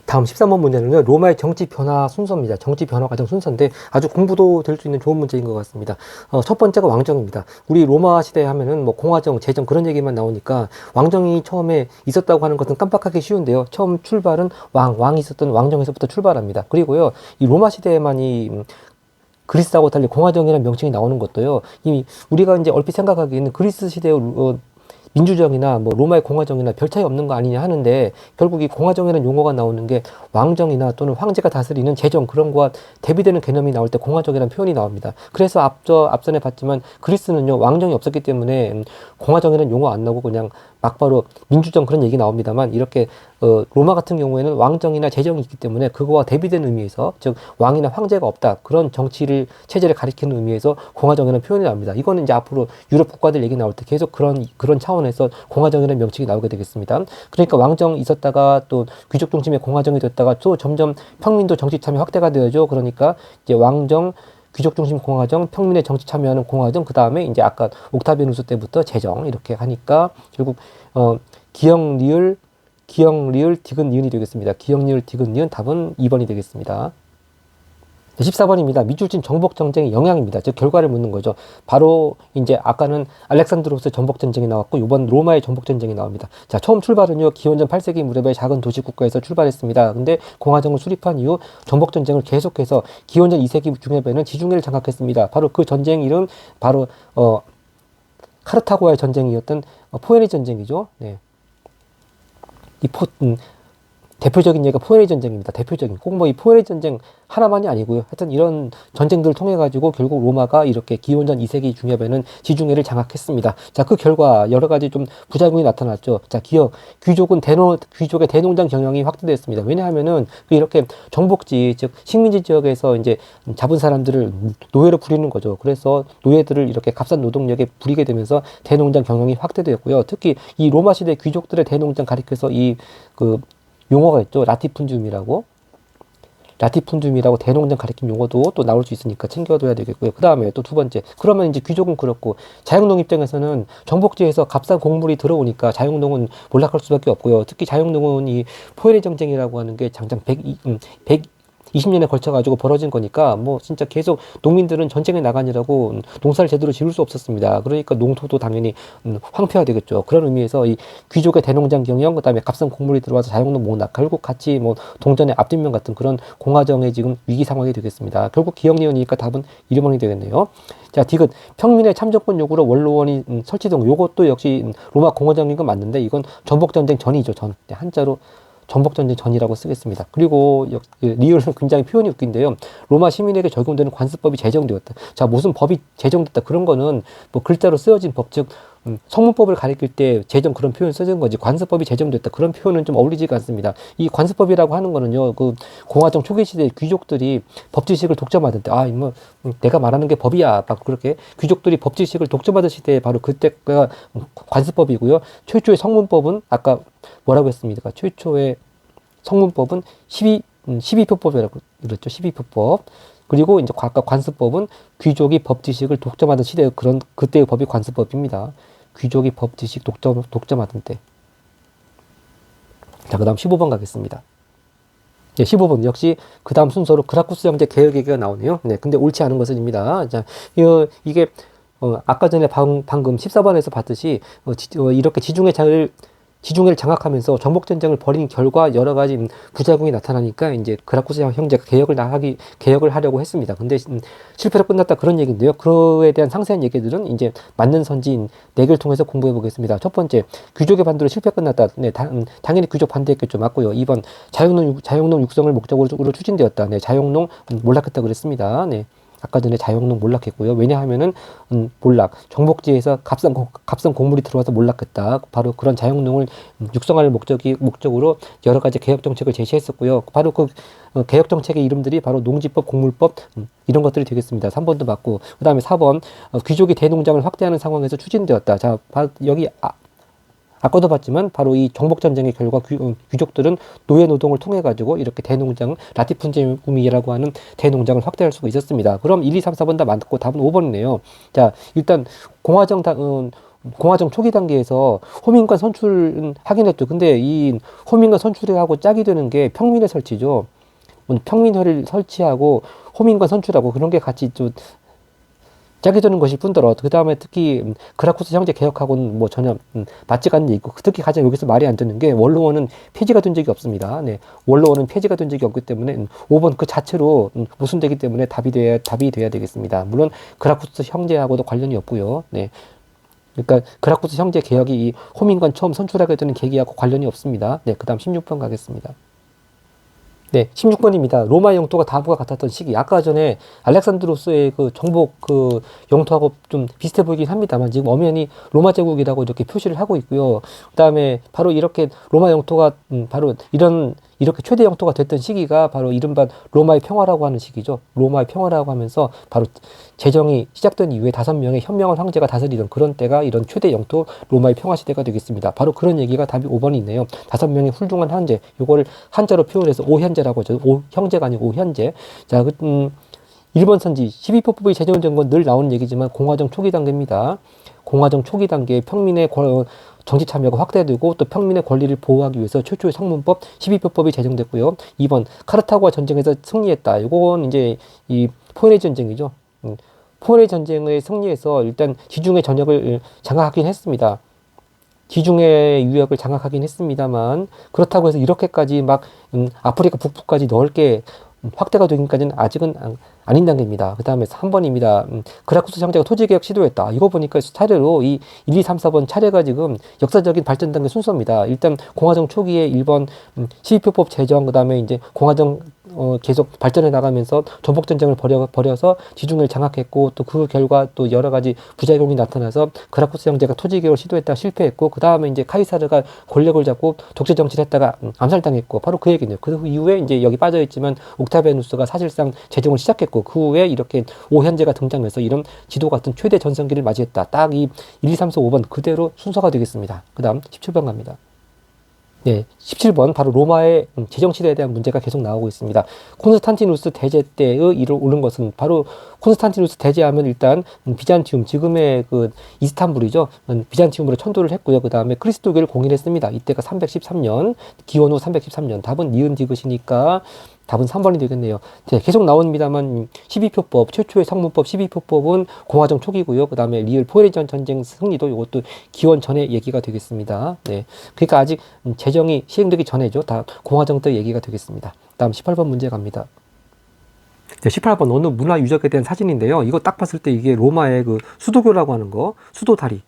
다음 13번 문제는요, 로마의 정치 변화 순서입니다. 정치 변화 과정 순서인데 아주 공부도 될 수 있는 좋은 문제인 것 같습니다. 첫 번째가 왕정입니다. 우리 로마 시대 하면은 뭐 공화정, 제정 그런 얘기만 나오니까 왕정이 처음에 있었다고 하는 것은 깜빡하기 쉬운데요. 처음 출발은 왕이 있었던 왕정에서부터 출발합니다. 그리고요, 이 로마 시대에만이 그리스하고 달리 공화정이라는 명칭이 나오는 것도요, 이미 우리가 이제 얼핏 생각하기에는 그리스 시대의 민주정이나 뭐 로마의 공화정이나 별 차이 없는 거 아니냐 하는데, 결국 이 공화정이라는 용어가 나오는 게 왕정이나 또는 황제가 다스리는 제정, 그런 거와 대비되는 개념이 나올 때 공화정이라는 표현이 나옵니다. 그래서 앞전에 봤지만 그리스는요, 왕정이 없었기 때문에 공화정이라는 용어 안 나오고 그냥 막바로 민주정 그런 얘기 나옵니다만, 이렇게 로마 같은 경우에는 왕정이나 제정이 있기 때문에 그거와 대비되는 의미에서, 즉 왕이나 황제가 없다, 그런 체제를 가리키는 의미에서 공화정이라는 표현이 나옵니다. 이거는 이제 앞으로 유럽 국가들 얘기 나올 때 계속 그런 차원에서 공화정이라는 명칭이 나오게 되겠습니다. 그러니까 왕정 있었다가 또 귀족 중심의 공화정이 됐다가 또 점점 평민도 정치 참여 확대가 되어죠. 그러니까 이제 왕정, 귀족 중심 공화정, 평민의 정치 참여하는 공화정, 그 다음에 이제 아까 옥타비아누스 때부터 제정, 이렇게 하니까 결국 기역, 리을, 디귿, 니은이 되겠습니다. 기역, 리을, 디귿, 니은, 답은 2번이 되겠습니다. 14번입니다. 미줄진 정복전쟁의 영향입니다. 즉 결과를 묻는 거죠. 바로 이제 아까는 알렉산드로스의 정복전쟁이 나왔고, 이번 로마의 정복전쟁이 나옵니다. 자, 처음 출발은요, 기원전 8세기 무렵의 작은 도시 국가에서 출발했습니다. 근데 공화정을 수립한 이후 정복전쟁을 계속해서 기원전 2세기 중엽에는 지중해를 장악했습니다. 바로 그 전쟁 이름, 바로 카르타고와의 전쟁이었던 포에니 전쟁이죠. 네. 대표적인 예가 포에니 전쟁입니다. 대표적인. 꼭 뭐 이 포에니 전쟁 하나만이 아니고요. 하여튼 이런 전쟁들을 통해 가지고 결국 로마가 이렇게 기원전 2세기 중엽에는 지중해를 장악했습니다. 자, 그 결과 여러 가지 좀 부작용이 나타났죠. 자, 귀족의 대농장 경영이 확대됐습니다. 왜냐하면은 이렇게 정복지, 즉 식민지 지역에서 이제 잡은 사람들을 노예로 부리는 거죠. 그래서 노예들을 이렇게 값싼 노동력에 부리게 되면서 대농장 경영이 확대되었고요. 특히 이 로마 시대 귀족들의 대농장 가리켜서 용어가 있죠. 라티푼dium이라고 대농장 가리킨 용어도 또 나올 수 있으니까 챙겨둬야 되겠고요. 그 다음에 또 두 번째, 그러면 이제 귀족은 그렇고 자영농 입장에서는 정복지에서 값싼 곡물이 들어오니까 자영농은 몰락할 수밖에 없고요. 특히 자영농은 이 포에니 전쟁이라고 하는 게 장장 120년에 걸쳐가지고 벌어진 거니까 뭐 진짜 계속 농민들은 전쟁에 나가느라고 농사를 제대로 지을 수 없었습니다. 그러니까 농토도 당연히 황폐화 되겠죠. 그런 의미에서 이 귀족의 대농장 경영, 그 다음에 값싼 곡물이 들어와서 자영농 못락, 결국 같이 뭐 동전의 앞뒷면 같은 그런 공화정의 지금 위기 상황이 되겠습니다. 결국 기역리언이니까 답은 1번이 되겠네요. 자, 디귿, 평민의 참정권 요구로 원로원이 설치된, 요것도 역시 로마 공화정인 건 맞는데 이건 전복전쟁 전이죠. 한자로 전복전쟁 전이라고 쓰겠습니다. 그리고 리을은 굉장히 표현이 웃긴데요. 로마 시민에게 적용되는 관습법이 제정되었다. 자, 무슨 법이 제정됐다, 그런 거는 뭐 글자로 쓰여진 법, 즉 성문법을 가리킬 때 제정, 그런 표현 써진 거지, 관습법이 제정됐다, 그런 표현은 좀 어울리지가 않습니다. 이 관습법이라고 하는 거는요, 그 공화정 초기 시대 귀족들이 법지식을 독점하던 때, 내가 말하는 게 법이야, 막 그렇게 귀족들이 법지식을 독점하던 시대에 바로 그때가 관습법이고요. 최초의 성문법은 아까 뭐라고 했습니까? 최초의 성문법은 12표법이라고 그랬죠. 12표법. 그리고 이제 아까 관습법은 귀족이 법지식을 독점하던 시대의 그때의 법이 관습법입니다. 귀족이 법지식 독점하던 때. 자, 그 다음 15번 가겠습니다. 네, 15번 역시 그 다음 순서로 그라쿠스 형제 개혁 얘기가 나오네요. 네, 근데 옳지 않은 것은입니다. 자, 이게 아까 전에 방금 14번에서 봤듯이 이렇게 지중해를 장악하면서 정복전쟁을 벌인 결과 여러 가지 부작용이 나타나니까 이제 그라쿠스 형제가 개혁을 하려고 했습니다. 근데 실패로 끝났다, 그런 얘기인데요. 그에 대한 상세한 얘기들은 이제 맞는 선지인 4개를 통해서 공부해 보겠습니다. 첫 번째, 귀족의 반대로 실패 끝났다. 네, 당연히 귀족 반대했겠죠. 맞고요. 2번, 자영농 육성을 목적으로 추진되었다. 네, 자영농 몰락했다 그랬습니다. 네. 아까 전에 자영농 몰락했고요. 왜냐하면은 몰락 정복지에서 값싼 곡물이 들어와서 몰락했다. 바로 그런 자영농을 육성할 목적으로 여러 가지 개혁 정책을 제시했었고요. 바로 그 개혁 정책의 이름들이 바로 농지법, 곡물법 이런 것들이 되겠습니다. 3번도 맞고, 그 다음에 4번 귀족이 대농장을 확대하는 상황에서 추진되었다. 자, 여기 아까도 봤지만 바로 이 정복전쟁의 결과 귀족들은 노예 노동을 통해 가지고 이렇게 대농장, 라티푼제움이라고 하는 대농장을 확대할 수가 있었습니다. 그럼 1, 2, 3, 4번 다 맞고 답은 5번이네요. 자, 일단 공화정 초기 단계에서 호민관 선출은 하긴 했죠. 근데 이 호민관 선출하고 짝이 되는 게 평민회 설치죠. 평민회를 설치하고 호민관 선출하고 그런 게 같이 좀 짝이 되는 것일 뿐더러, 그 다음에 특히 그라쿠스 형제 개혁하고는 뭐 전혀 맞지가 않는 얘기고, 특히 가장 여기서 말이 안 되는 게 원로원은 폐지가 된 적이 없습니다. 네, 원로원은 폐지가 된 적이 없기 때문에 5번 그 자체로 모순되기 때문에 답이 돼야 되겠습니다. 물론 그라쿠스 형제하고도 관련이 없고요. 네, 그러니까 그라쿠스 형제 개혁이 이 호민관 처음 선출하게 되는 계기하고 관련이 없습니다. 네, 그 다음 16번 가겠습니다. 네, 16번입니다. 로마 영토가 다음과 같았던 시기. 아까 전에 알렉산드로스의 그 정복 그 영토하고 좀 비슷해 보이긴 합니다만, 지금 엄연히 로마 제국이라고 이렇게 표시를 하고 있고요. 그 다음에 바로 이렇게 로마 영토가 바로 이렇게 최대 영토가 됐던 시기가 바로 이른바 로마의 평화라고 하는 시기죠. 로마의 평화라고 하면서 바로 제정이 시작된 이후에 5명의 현명한 황제가 다스리던 그런 때가 이런 최대 영토 로마의 평화 시대가 되겠습니다. 바로 그런 얘기가 답이 5번이 있네요. 5명의 훌륭한 황제, 요거를 한자로 표현해서 오현제라고 하죠. 오형제가 아니고 오현제. 자, 1번 선지 12표법의 제정된 건 늘 나오는 얘기지만 공화정 초기 단계입니다. 공화정 초기 단계에 평민의 정치 참여가 확대되고 또 평민의 권리를 보호하기 위해서 최초의 성문법 12표법이 제정됐고요. 2번 카르타고와 전쟁에서 승리했다. 이건 이제 이 포에네 전쟁이죠. 포에네 전쟁의 승리에서 일단 지중해 전역을 장악하긴 했습니다. 지중해 유역을 장악하긴 했습니다만, 그렇다고 해서 이렇게까지 막 아프리카 북부까지 넓게 확대가 되기까지는 아직은 아닌 단계입니다. 그 다음에 3번입니다. 그라쿠스 형제가 토지개혁 시도했다. 이거 보니까 차례로 이 1, 2, 3, 4번 차례가 지금 역사적인 발전 단계 순서입니다. 일단 공화정 초기에 1번 12표법 제정, 그 다음에 이제 공화정 계속 발전해 나가면서 전복전쟁을 벌여서 지중해를 장악했고, 또 그 결과 또 여러 가지 부작용이 나타나서 그라쿠스 형제가 토지개혁을 시도했다가 실패했고, 그 다음에 이제 카이사르가 권력을 잡고 독재 정치를 했다가 암살당했고, 바로 그 얘기네요. 그 이후에 이제 여기 빠져있지만 옥타비아누스가 사실상 제정을 시작했고, 그 후에 이렇게 오현제가 등장해서 이런 지도 같은 최대 전성기를 맞이했다. 딱 이 1, 2, 3, 4, 5번 그대로 순서가 되겠습니다. 그 다음 17번 갑니다. 네, 17번 바로 로마의 제정시대에 대한 문제가 계속 나오고 있습니다. 콘스탄티누스 대제 때의 일을 오른 것은 바로 콘스탄티누스 대제하면 일단 비잔티움, 지금의 그 이스탄불이죠. 비잔티움으로 천도를 했고요. 그 다음에 그리스도교를 공인했습니다. 이때가 313년, 기원 후 313년. 답은 니은 디귿이니까 답은 3번이 되겠네요. 네, 계속 나옵니다만 12표법, 최초의 성문법 12표법은 공화정 초기고요. 그 다음에 리을 포에네전 전쟁 승리도 이것도 기원 전에 얘기가 되겠습니다. 네, 그러니까 아직 제정이 시행되기 전에죠. 다 공화정 때 얘기가 되겠습니다. 다음 18번 문제 갑니다. 네, 18번 어느 문화 유적에 대한 사진인데요. 이거 딱 봤을 때 이게 로마의 그 수도교라고 하는 거, 수도다리.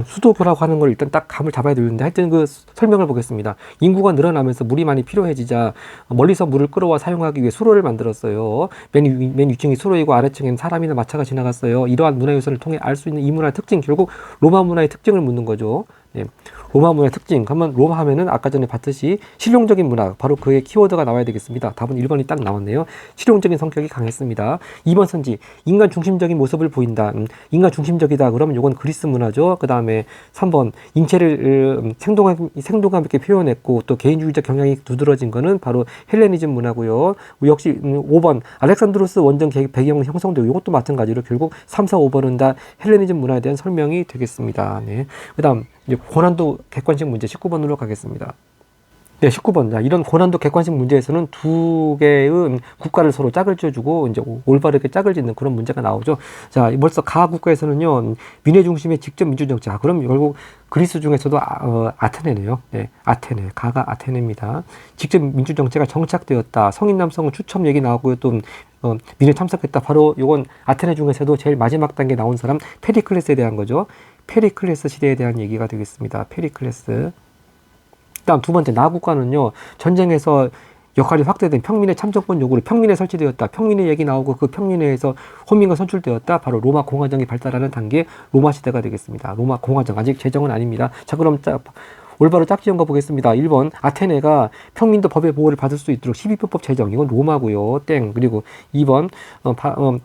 수도교라고 하는 걸 일단 딱 감을 잡아야 되는데, 하여튼 그 설명을 보겠습니다. 인구가 늘어나면서 물이 많이 필요해지자 멀리서 물을 끌어와 사용하기 위해 수로를 만들었어요. 맨 위층이 수로이고 아래층에는 사람이나 마차가 지나갔어요. 이러한 문화유산을 통해 알 수 있는 이 문화의 특징, 결국 로마 문화의 특징을 묻는 거죠. 네. 로마 문화의 특징. 그러면 로마 하면은 아까 전에 봤듯이 실용적인 문화, 바로 그의 키워드가 나와야 되겠습니다. 답은 1번이 딱 나왔네요. 실용적인 성격이 강했습니다. 2번 선지, 인간 중심적인 모습을 보인다. 인간 중심적이다. 그러면 이건 그리스 문화죠. 그 다음에 3번, 인체를 생동감 있게 표현했고 또 개인주의적 경향이 두드러진 거는 바로 헬레니즘 문화고요. 역시 5번, 알렉산드로스 원정 배경 형성되고, 이것도 마찬가지로 결국 3, 4, 5번은 다 헬레니즘 문화에 대한 설명이 되겠습니다. 네. 그 다음 이제 고난도 객관식 문제 19번으로 가겠습니다. 네, 19번. 자, 이런 고난도 객관식 문제에서는 두 개의 국가를 서로 짝을 지어주고 이제 올바르게 짝을 짓는 그런 문제가 나오죠. 자, 벌써 가 국가에서는요, 민회 중심의 직접 민주정치. 그럼 결국 그리스 중에서도 아테네네요. 네, 아테네. 가가 아테네입니다. 직접 민주정치가 정착되었다. 성인 남성은 추첨 얘기 나오고요. 또 민회 참석했다. 바로 요건 아테네 중에서도 제일 마지막 단계 나온 사람 페리클레스에 대한 거죠. 페리클레스 시대에 대한 얘기가 되겠습니다. 페리클레스. 다음 두 번째, 나국가는요, 전쟁에서 역할이 확대된 평민의 참정권 요구로 평민에 설치되었다. 평민의 얘기 나오고 그 평민회에서 호민과 선출되었다. 바로 로마 공화정이 발달하는 단계 로마 시대가 되겠습니다. 로마 공화정 아직 제정은 아닙니다. 자, 그럼 올바로 짝지은 거 보겠습니다. 1번 아테네가 평민도 법의 보호를 받을 수 있도록 12표법 제정. 이건 로마고요. 땡. 그리고 2번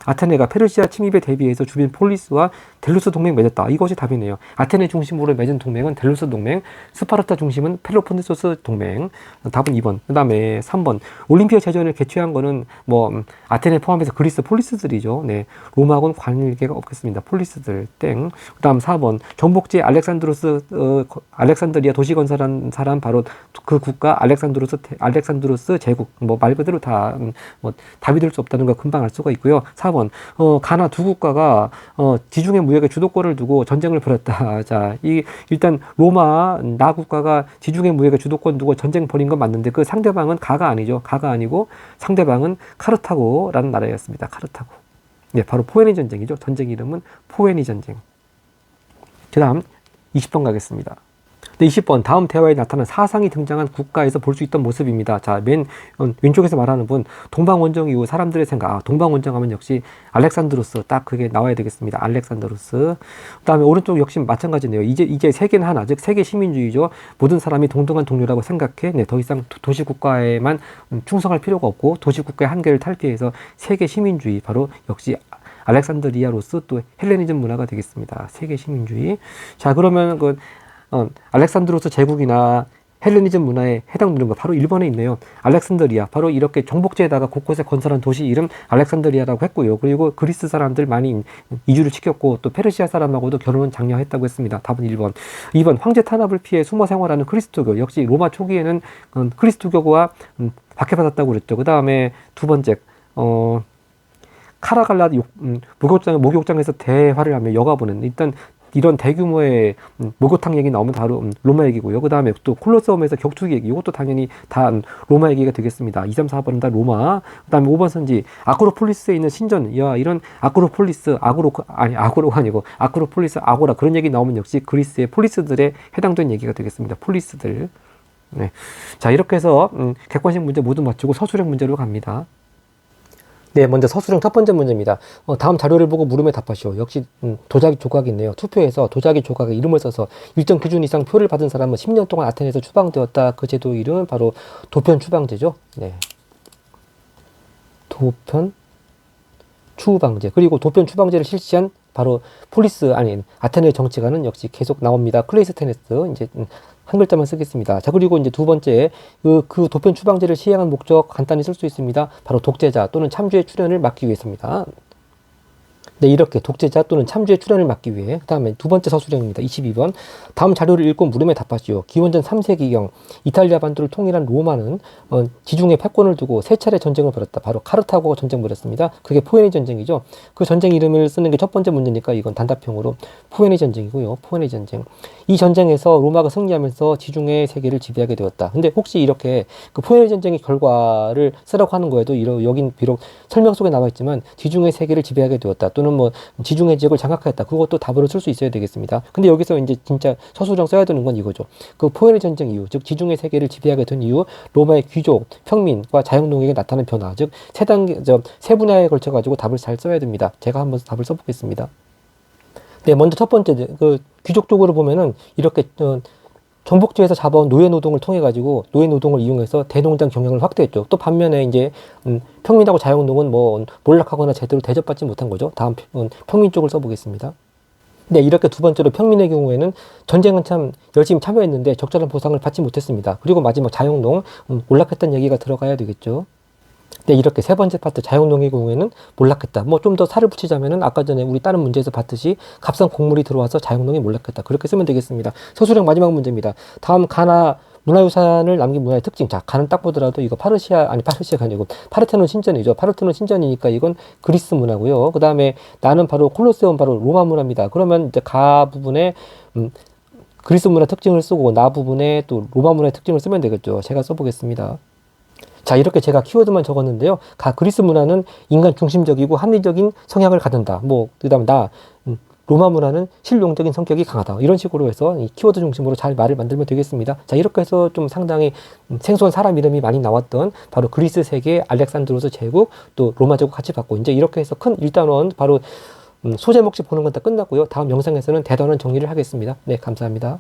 아테네가 페르시아 침입에 대비해서 주변 폴리스와 델루스 동맹 맺었다. 이것이 답이네요. 아테네 중심으로 맺은 동맹은 델루스 동맹, 스파르타 중심은 펠로폰네소스 동맹. 답은 2번. 그 다음에 3번 올림피아 제전을 개최한 거는 뭐 아테네 포함해서 그리스 폴리스들이죠. 네. 로마하고는 관계가 없겠습니다. 폴리스들. 땡. 그 다음 4번 정복제 알렉산드리아 도시 건설한 사람 바로 그 국가 알렉산드로스 제국. 뭐 말 그대로 다 뭐 답이 될 수 없다는 거 금방 알 수가 있고요. 4번 가나 두 국가가 지중해 무역의 주도권을 두고 전쟁을 벌였다. 자, 일단 로마 나 국가가 지중해 무역의 주도권 두고 전쟁 벌인 건 맞는데 그 상대방은 가가 아니죠. 가가 아니고 상대방은 카르타고라는 나라였습니다. 카르타고. 네, 바로 포에니 전쟁이죠. 전쟁 이름은 포에니 전쟁. 그다음 20번 가겠습니다. 네, 20번 다음 대화에 나타난 사상이 등장한 국가에서 볼 수 있던 모습입니다. 자, 맨 왼쪽에서 말하는 분 동방원정 이후 사람들의 생각. 동방원정 하면 역시 알렉산드로스 딱 그게 나와야 되겠습니다. 알렉산드로스. 그다음에 오른쪽 역시 마찬가지네요. 이제 세계는 하나, 즉 세계 시민주의죠. 모든 사람이 동등한 동료라고 생각해. 네, 더 이상 도시국가에만 충성할 필요가 없고 도시국가의 한계를 탈피해서 세계 시민주의 바로 역시 알렉산드리아로스 또 헬레니즘 문화가 되겠습니다. 세계 시민주의. 자, 그러면 알렉산드로스 제국이나 헬레니즘 문화에 해당되는 거 바로 일본에 있네요. 알렉산드리아 바로 이렇게 정복지에다가 곳곳에 건설한 도시 이름 알렉산드리아라고 했고요. 그리고 그리스 사람들 많이 이주를 시켰고 또 페르시아 사람하고도 결혼은 장려했다고 했습니다. 답은 1번. 2번 황제 탄압을 피해 숨어 생활하는 그리스도교. 역시 로마 초기에는 그리스도교가 박해받았다고 그랬죠. 그 다음에 두 번째 카라갈라 목욕장에서 대화를 하며 여가보는 일단 이런 대규모의 목욕탕 얘기 나오면 바로 로마 얘기고요. 그 다음에 또 콜로세움에서 격투기 얘기, 이것도 당연히 다 로마 얘기가 되겠습니다. 2, 3, 4번은 다 로마. 그 다음에 5번 선지, 아크로폴리스에 있는 신전, 야, 이런 아크로폴리스, 아크로가 아니고, 아크로폴리스, 아고라, 그런 얘기 나오면 역시 그리스의 폴리스들에 해당된 얘기가 되겠습니다. 폴리스들. 네. 자, 이렇게 해서, 객관식 문제 모두 마치고 서술형 문제로 갑니다. 네, 먼저 서술형 첫 번째 문제입니다. 다음 자료를 보고 물음에 답하시오. 역시 도자기 조각이 있네요. 투표에서 도자기 조각에 이름을 써서 일정 기준 이상 표를 받은 사람은 10년 동안 아테네에서 추방되었다. 그 제도 이름은 바로 도편 추방제죠. 네. 도편 추방제. 그리고 도편 추방제를 실시한 바로 아테네의 정치가는 역시 계속 나옵니다. 클레이스테네스. 이제 한 글자만 쓰겠습니다. 자, 그리고 이제 두 번째, 그 도편 추방제를 시행한 목적 간단히 쓸 수 있습니다. 바로 독재자 또는 참주의 출현을 막기 위해서입니다. 네, 이렇게 독재자 또는 참주의 출현을 막기 위해. 그 다음에 두 번째 서술형입니다. 22번. 다음 자료를 읽고 물음에 답하시오. 기원전 3세기경 이탈리아 반도를 통일한 로마는 지중해 패권을 두고 세 차례 전쟁을 벌였다. 바로 카르타고가 전쟁을 벌였습니다. 그게 포에니 전쟁이죠. 그 전쟁 이름을 쓰는 게 첫 번째 문제니까 이건 단답형으로 포에니 전쟁이고요. 포에니 전쟁. 이 전쟁에서 로마가 승리하면서 지중해 세계를 지배하게 되었다. 근데 혹시 이렇게 그 포에니 전쟁의 결과를 쓰라고 하는 거에도 여긴 비록 설명 속에 나와 있지만 지중해 세계를 지배하게 되었다. 또는 뭐 지중해 지역을 장악하였다. 그것도 답으로 쓸 수 있어야 되겠습니다. 근데 여기서 이제 진짜 서술형 써야 되는 건 이거죠. 그 포에니 전쟁 이후, 즉 지중해 세계를 지배하게 된 이후 로마의 귀족, 평민과 자영농에게 나타난 변화, 즉 세 분야에 걸쳐 가지고 답을 잘 써야 됩니다. 제가 한번 답을 써보겠습니다. 네, 먼저 첫 번째 그 귀족 쪽으로 보면은 이렇게 정복지에서 잡아온 노예 노동을 통해 가지고 노예 노동을 이용해서 대농장 경영을 확대했죠. 또 반면에 이제 평민하고 자영농은 뭐 몰락하거나 제대로 대접받지 못한 거죠. 다음 평민 쪽을 써보겠습니다. 네, 이렇게 두 번째로 평민의 경우에는 전쟁은 참 열심히 참여했는데 적절한 보상을 받지 못했습니다. 그리고 마지막 자영농 몰락했다는 얘기가 들어가야 되겠죠. 네, 이렇게 세 번째 파트 자영농의 경우에는 몰락했다. 뭐 좀 더 살을 붙이자면은 아까 전에 우리 다른 문제에서 봤듯이 값싼 곡물이 들어와서 자영농이 몰락했다. 그렇게 쓰면 되겠습니다. 서술형 마지막 문제입니다. 다음 가나 문화유산을 남긴 문화의 특징. 자, 가는 딱 보더라도 이거 파르시아가 아니고 파르테논 신전이죠. 파르테논 신전이니까 이건 그리스 문화고요. 그 다음에 나는 바로 콜로세움 바로 로마 문화입니다. 그러면 이제 가 부분에 그리스 문화 특징을 쓰고 나 부분에 또 로마 문화의 특징을 쓰면 되겠죠. 제가 써보겠습니다. 자, 이렇게 제가 키워드만 적었는데요. 그리스 문화는 인간 중심적이고 합리적인 성향을 갖는다. 뭐, 그 다음에 로마 문화는 실용적인 성격이 강하다. 이런 식으로 해서 이 키워드 중심으로 잘 말을 만들면 되겠습니다. 자, 이렇게 해서 좀 상당히 생소한 사람 이름이 많이 나왔던 바로 그리스 세계 알렉산드로스 제국 또 로마 제국 같이 봤고, 이제 이렇게 해서 큰 1단원 바로 소제목씩 보는 건 다 끝났고요. 다음 영상에서는 대단원 정리를 하겠습니다. 네, 감사합니다.